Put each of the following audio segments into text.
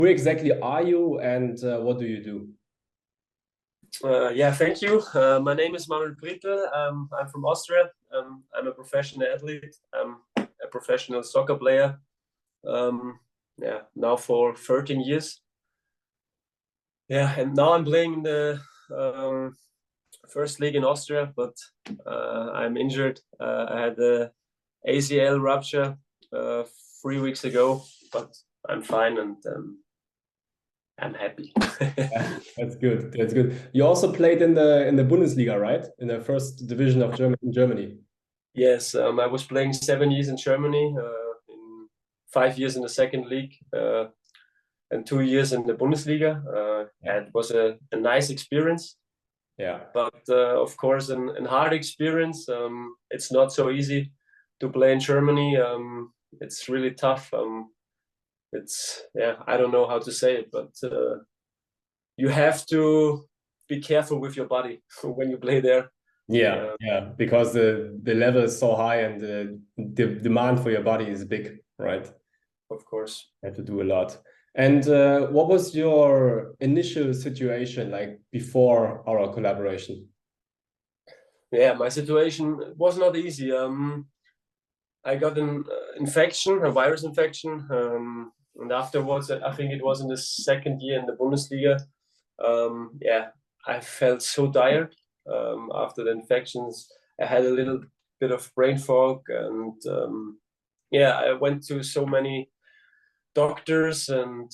Who exactly are you, and what do you do? Yeah, thank you. My name is Manuel Prietl. I'm from Austria. I'm a professional athlete. I'm a professional soccer player. Yeah, now for 13 years. Yeah, and now I'm playing in the first league in Austria, but I'm injured. I had the ACL rupture 3 weeks ago, but I'm fine and I'm happy. Yeah, that's good. That's good. You also played in the Bundesliga, right? In the first division of Germany. Yes, I was playing 7 years in Germany, in 5 years in the second league, and 2 years in the Bundesliga. And it was a nice experience, Yeah. but of course, an hard experience. It's not so easy to play in Germany. It's really tough. I don't know how to say it, but you have to be careful with your body when you play there. Yeah, yeah, because the level is so high and the demand for your body is big, right? Of course. You have to do a lot. And what was your initial situation like before our collaboration? Yeah, my situation was not easy. I got an infection, a virus infection, and afterwards, I think it was in the second year in the Bundesliga. Yeah, I felt so tired after the infections. I had a little bit of brain fog, and yeah, I went to so many doctors and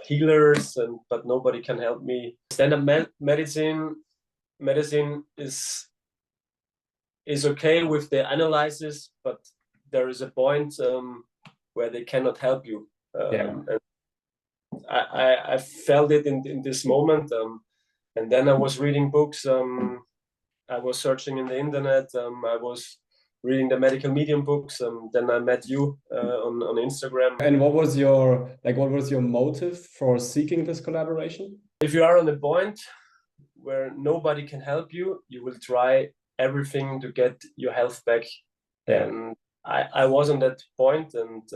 healers, but nobody can help me. Standard medicine is okay with the analysis, but there is a point where they cannot help you. And I felt it in this moment, and then I was reading books. I was searching in the internet. I was reading the medical medium books. Then I met you on Instagram. And what was your motive for seeking this collaboration? If you are on a point where nobody can help you, you will try everything to get your health back. Yeah. And I was on that point, and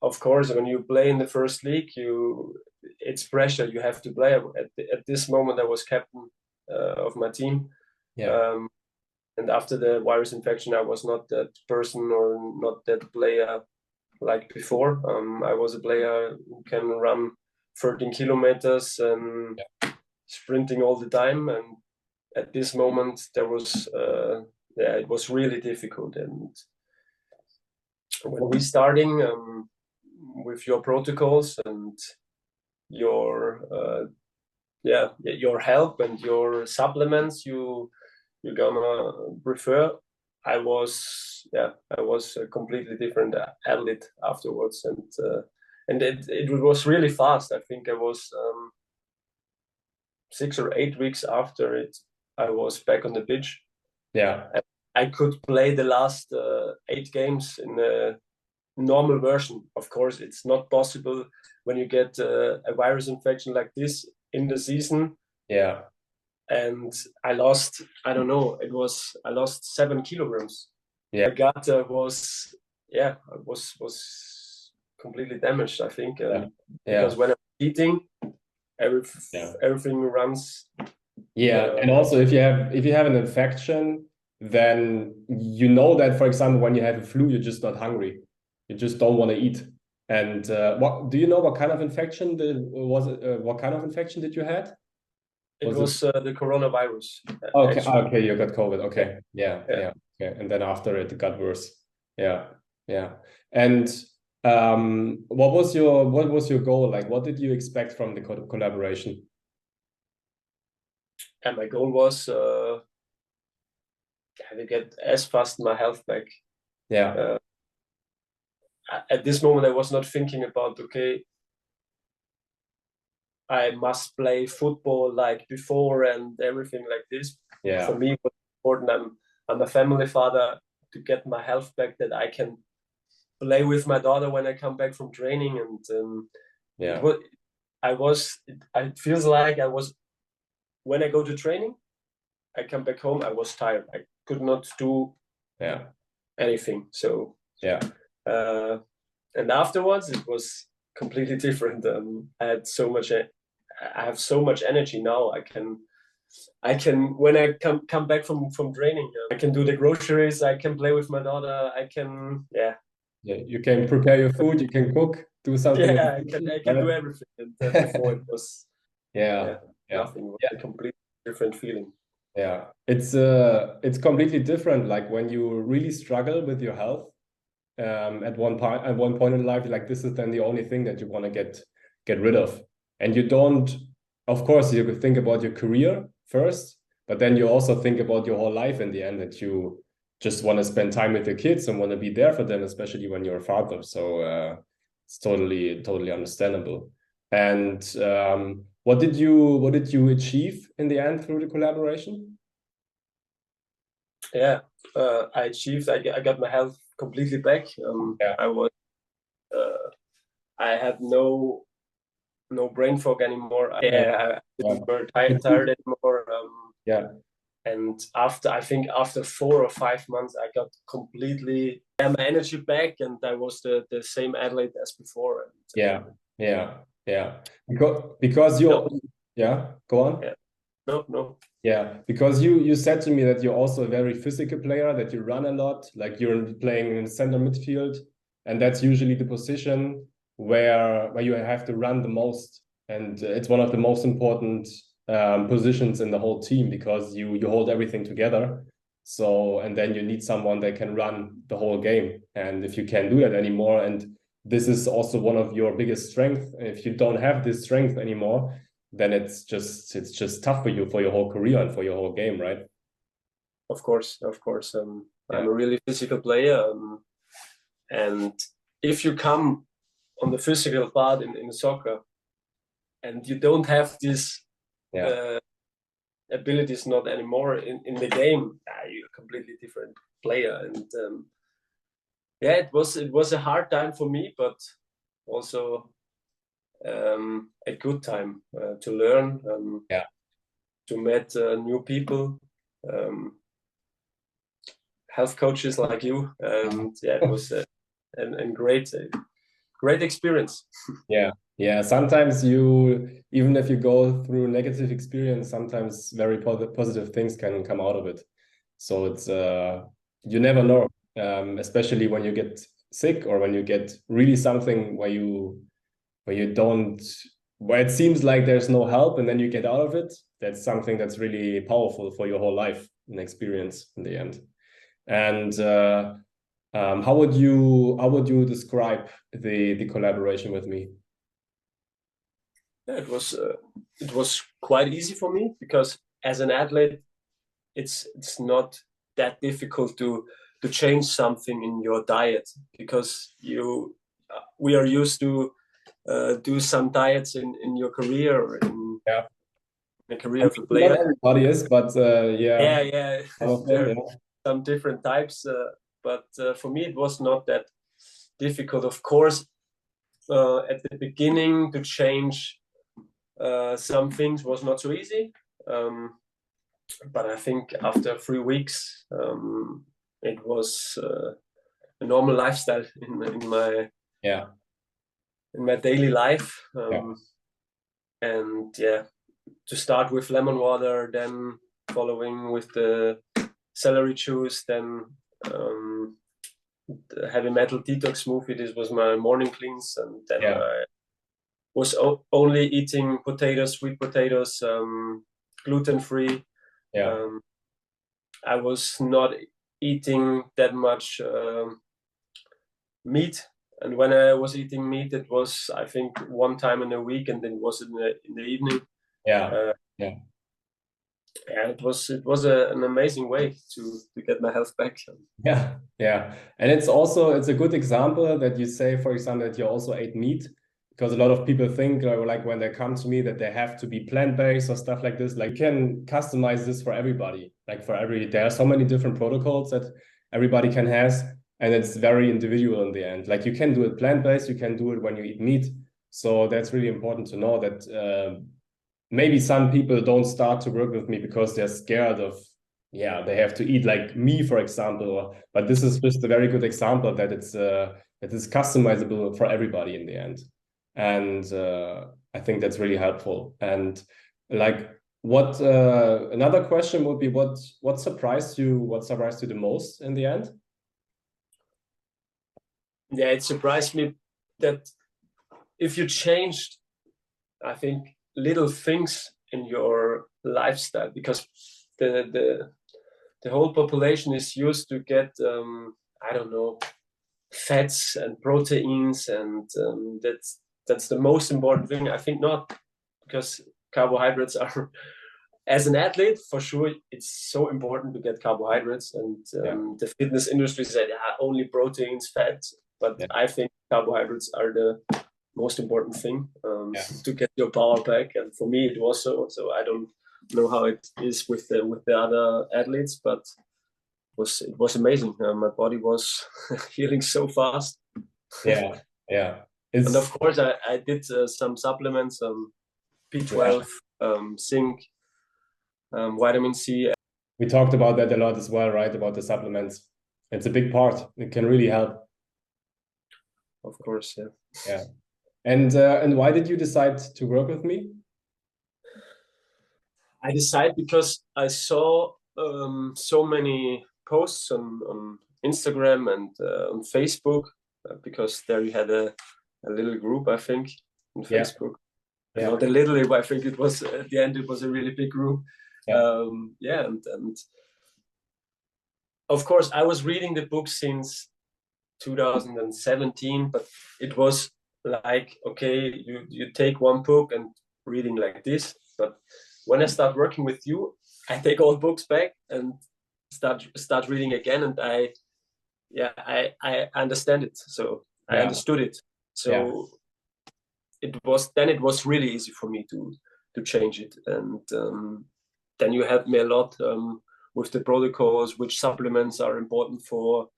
of course, when you play in the first league, it's pressure. You have to play. At this moment, I was captain of my team. Yeah. And after the virus infection, I was not that person or not that player like before. I was a player who can run 13 kilometers and sprinting all the time. And at this moment, it was really difficult. And when we starting with your protocols and your your help and your supplements you're gonna prefer, I was a completely different athlete afterwards, and it was really fast. I think I was 6 or 8 weeks after it, I was back on the pitch. Yeah. I could play the last 8 games in the normal version. Of course, it's not possible when you get a virus infection like this in the season. Yeah. And I lost, I don't know, I lost 7 kilograms. Yeah. My gut was completely damaged, I think. Because when I'm eating, everything runs. Yeah, and also if you have an infection, then you know that, for example, when you have a flu, you're just not hungry. You just don't want to eat. And what do you know what kind of infection what kind of infection did you had? It was the coronavirus. Okay, okay, you got COVID. Okay, yeah. Okay. And then after it got worse. Yeah, yeah. And what was your goal? Like, what did you expect from the collaboration? And my goal was to get as fast my health back. Yeah. At this moment, I was not thinking about, okay, I must play football like before and everything like this. Yeah. For me, it was important. I'm a family father, to get my health back, that I can play with my daughter when I come back from training. And it feels like I was, when I go to training, I come back home, I was tired. I could not do anything. So afterwards it was completely different. I had so much. I have so much energy now. I can when I come back from training, I can do the groceries. I can play with my daughter. I can you can prepare your food, you can cook, do something. I can do everything. And before it was yeah nothing. It was a completely different feeling. Yeah, it's completely different. Like when you really struggle with your health, at one point in life, like this is then the only thing that you want to get rid of. And you don't, of course, you could think about your career first, but then you also think about your whole life in the end, that you just want to spend time with your kids and want to be there for them, especially when you're a father. So it's totally understandable. And what did you achieve in the end through the collaboration? Yeah, I achieved. I got my health completely back. I had no brain fog anymore. I didn't burn tired anymore. And after 4 or 5 months, I got completely my energy back, and I was the same athlete as before. And, because you go on. No. Yeah, because you said to me that you're also a very physical player, that you run a lot, like you're playing in center midfield, and that's usually the position where you have to run the most, and it's one of the most important positions in the whole team, because you hold everything together. So, and then you need someone that can run the whole game, and if you can't do that anymore, and this is also one of your biggest strengths, if you don't have this strength anymore, then it's just tough for you for your whole career and for your whole game, right? Of course. I'm a really physical player, and if you come on the physical part in soccer, and you don't have this abilities not anymore in the game, you're a completely different player. And it was a hard time for me, but also a good time to learn, to meet new people, health coaches like you, and it was a great experience. Sometimes even if you go through negative experience, sometimes very positive things can come out of it. So it's you never know, especially when you get sick, or when you get really something where it seems like there's no help, and then you get out of it. That's something that's really powerful for your whole life and experience in the end. And how would you describe the collaboration with me? It was quite easy for me, because as an athlete, it's not that difficult to change something in your diet, because we are used to do some diets in your career, or in the career of a player. Not everybody is, but there are some different types, but for me it was not that difficult. Of course, at the beginning, to change some things was not so easy, but I think after 3 weeks, it was a normal lifestyle in my daily life. And to start with lemon water, then following with the celery juice, then the heavy metal detox smoothie. This was my morning cleanse, and then I was only eating potatoes, sweet potatoes, gluten-free. I was not eating that much meat, and when I was eating meat, it was, I think, one time in a week, and then it was in the evening. It was an amazing way to get my health back. And it's a good example that you say, for example, that you also ate meat, because a lot of people think, like when they come to me, that they have to be plant-based or stuff like this. Like, you can customize this for everybody. Like there are so many different protocols that everybody can has, and it's very individual in the end. Like, you can do it plant-based, you can do it when you eat meat. So that's really important to know, that maybe some people don't start to work with me because they're scared of, they have to eat like me, for example. But this is just a very good example that that is customizable for everybody in the end. And I think that's really helpful. And like, what another question would be, what surprised you? What surprised you the most in the end? Yeah, it surprised me that if you changed, I think, little things in your lifestyle, because the whole population is used to get I don't know, fats and proteins, and that's the most important thing. I think not, because carbohydrates are, as an athlete, for sure, it's so important to get carbohydrates, and the fitness industry said, yeah, only proteins, fats, but I think carbohydrates are the most important thing to get your power back. And for me, it was so. So I don't know how it is with the other athletes, but it was amazing. My body was healing so fast. Yeah, yeah. And of course, I did some supplements, B12, zinc, vitamin C. We talked about that a lot as well, right? About the supplements. It's a big part. It can really help. Of course, yeah. Yeah. And why did you decide to work with me? I decided because I saw so many posts on Instagram and on Facebook, because there you had a little group, I think, on Facebook. Yeah. Not a little, I think it was, at the end, it was a really big group. Yeah. And of course, I was reading the book since 2017, but it was like, okay, you take one book and reading like this. But when I start working with you, I take all books back and start reading again, and I understand it. So I understood it. So it was really easy for me to change it. And then you helped me a lot with the protocols, which supplements are important for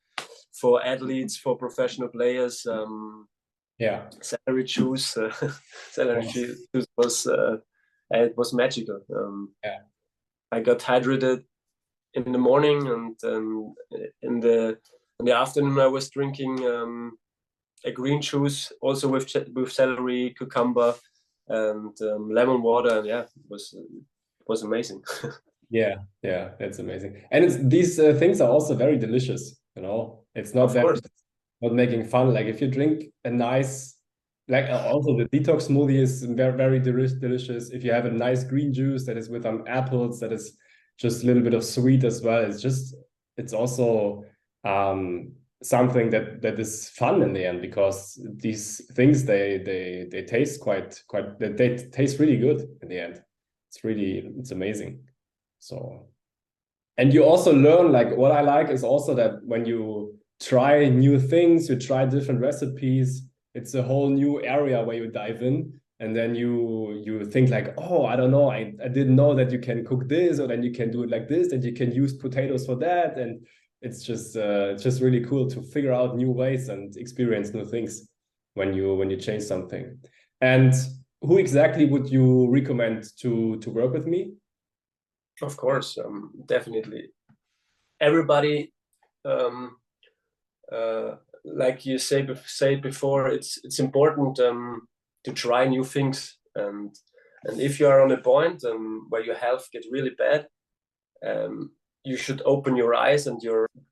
athletes, for professional players. Celery juice, juice was it was magical. I got hydrated in the morning, and in the afternoon I was drinking a green juice, also with celery, cucumber, and lemon water. And it was amazing. Yeah, that's amazing. And these things are also very delicious. It's not not making fun. Like if you drink a nice, like also the detox smoothie is very, very delicious. If you have a nice green juice that is with apples, that is just a little bit of sweet as well. It's also something that is fun in the end, because these things they taste they taste really good in the end. It's amazing. So, and you also learn, like, what I like is also that when you try new things, you try different recipes, it's a whole new area where you dive in, and then you think like, oh, I don't know, I didn't know that you can cook this, or then you can do it like this, and you can use potatoes for that. And it's just really cool to figure out new ways and experience new things when you change something. And who exactly would you recommend to work with me? Of course, definitely. Everybody, like you say before, it's important to try new things, and if you are on a point where your health gets really bad, you should open your eyes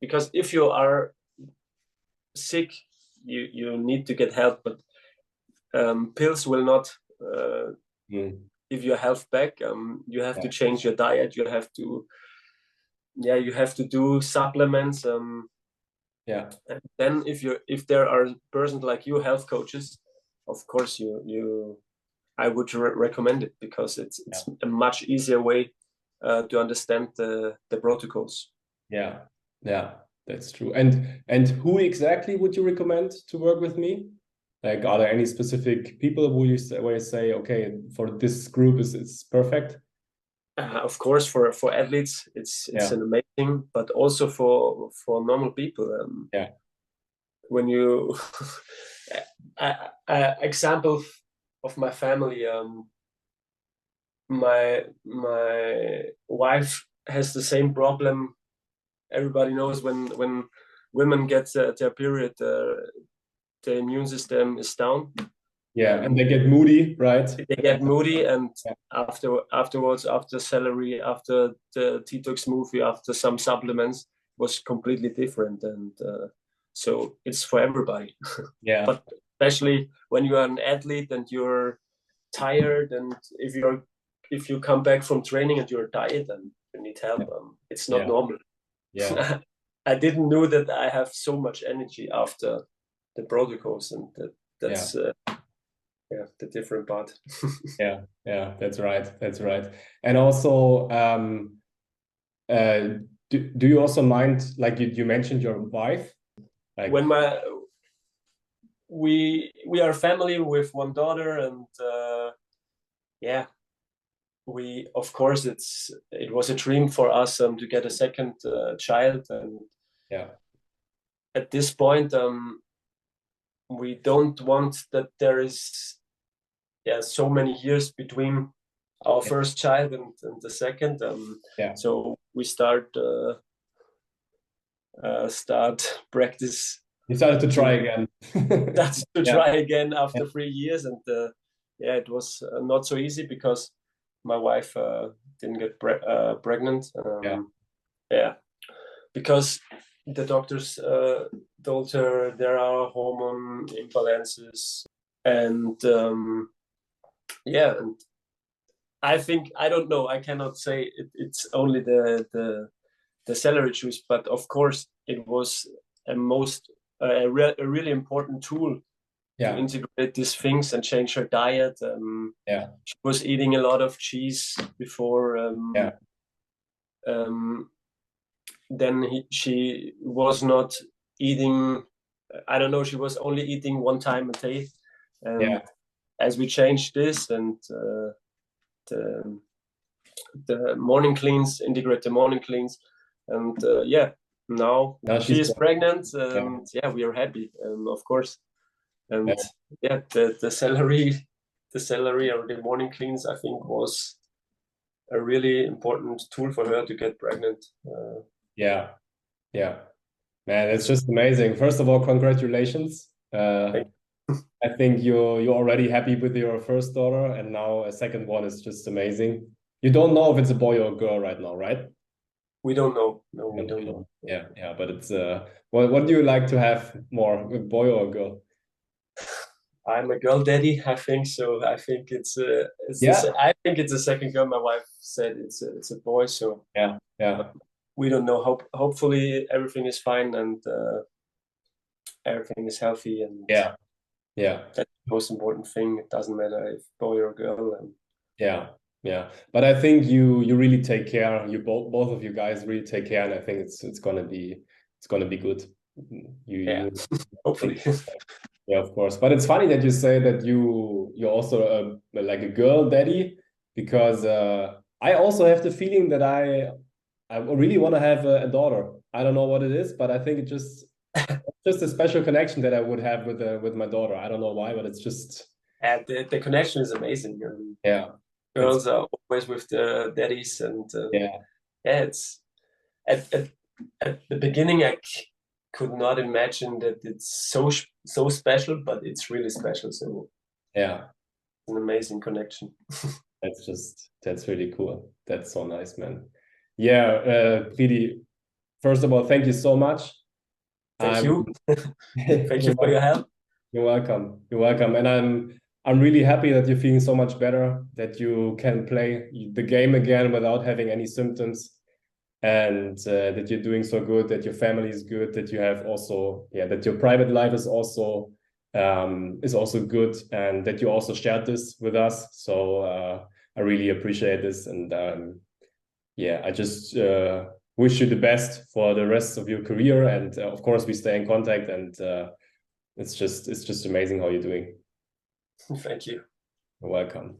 because if you are sick, you need to get help, but pills will not give your health back. You have to change your diet. You have to do supplements. And then if there are persons like you, health coaches, of course I would recommend it, because it's a much easier way to understand the protocols. Yeah, that's true. And who exactly would you recommend to work with me? Like, are there any specific people where you say, okay, for this group it's perfect? Of course, for athletes, it's an amazing, but also for normal people. When you example of my family, my wife has the same problem. Everybody knows when women get their period, the immune system is down. Yeah, and they get moody, right? They get moody, and yeah. afterwards, after celery, after the detox movie, after some supplements, was completely different. And so it's for everybody. Yeah. But especially when you are an athlete and you're tired, and if you come back from training and you're tired and you need help, it's not normal. Yeah. I didn't know that I have so much energy after the protocols, and that's the different part. yeah, that's right. That's right. And also, do you also mind, like you mentioned your wife? Like when we are a family with one daughter, and we, of course, it was a dream for us to get a second child, and at this point we don't want that there is so many years between our first child and the second. So we start practice. You started to try again. That's to try again after 3 years, and it was not so easy because my wife didn't get pregnant. Because the doctors told her there are hormone imbalances, and and I think, I don't know, I cannot say it's only the salary choice, but of course it was a really important tool to integrate these things and change her diet. She was eating a lot of cheese before. Then she was not eating, I don't know, she was only eating 1 time a day. And as we changed this, and the morning cleans, integrate the morning cleans, and now she is pregnant, and we are happy, of course. And the salary or the morning cleans, I think, was a really important tool for her to get pregnant. Man, it's just amazing. First of all, congratulations. I think you're already happy with your first daughter, and now a second one is just amazing. You don't know if it's a boy or a girl right now, right? We don't know. No, we don't know. Yeah, but it's what do you like to have more, a boy or a girl? I'm a girl daddy, I think so. I think I think it's a second girl. My wife said it's a boy, so we don't know. Hopefully everything is fine, and everything is healthy, and that's the most important thing. It doesn't matter if boy or girl. But I think you really take care. You both of you guys really take care, and I think it's gonna be good. Hopefully. Yeah, of course. But it's funny that you say that you're also like a girl daddy, because I also have the feeling that I really want to have a daughter. I don't know what it is, but I think it's just a special connection that I would have with my daughter. I don't know why, but it's just the connection is amazing. Girls are always with the daddies, and it's at the beginning I could not imagine that it's so special, but it's really special. So an amazing connection. That's really cool. That's so nice, man. Prietl, first of all, thank you so much. Thank you. Thank you for your help. You're welcome. And I'm really happy that you're feeling so much better, that you can play the game again without having any symptoms, and that you're doing so good, that your family is good, that you have also, that your private life is also good, and that you also shared this with us. So I really appreciate this, and I just wish you the best for the rest of your career, and of course we stay in contact, and it's just amazing how you're doing. Thank you. You're welcome.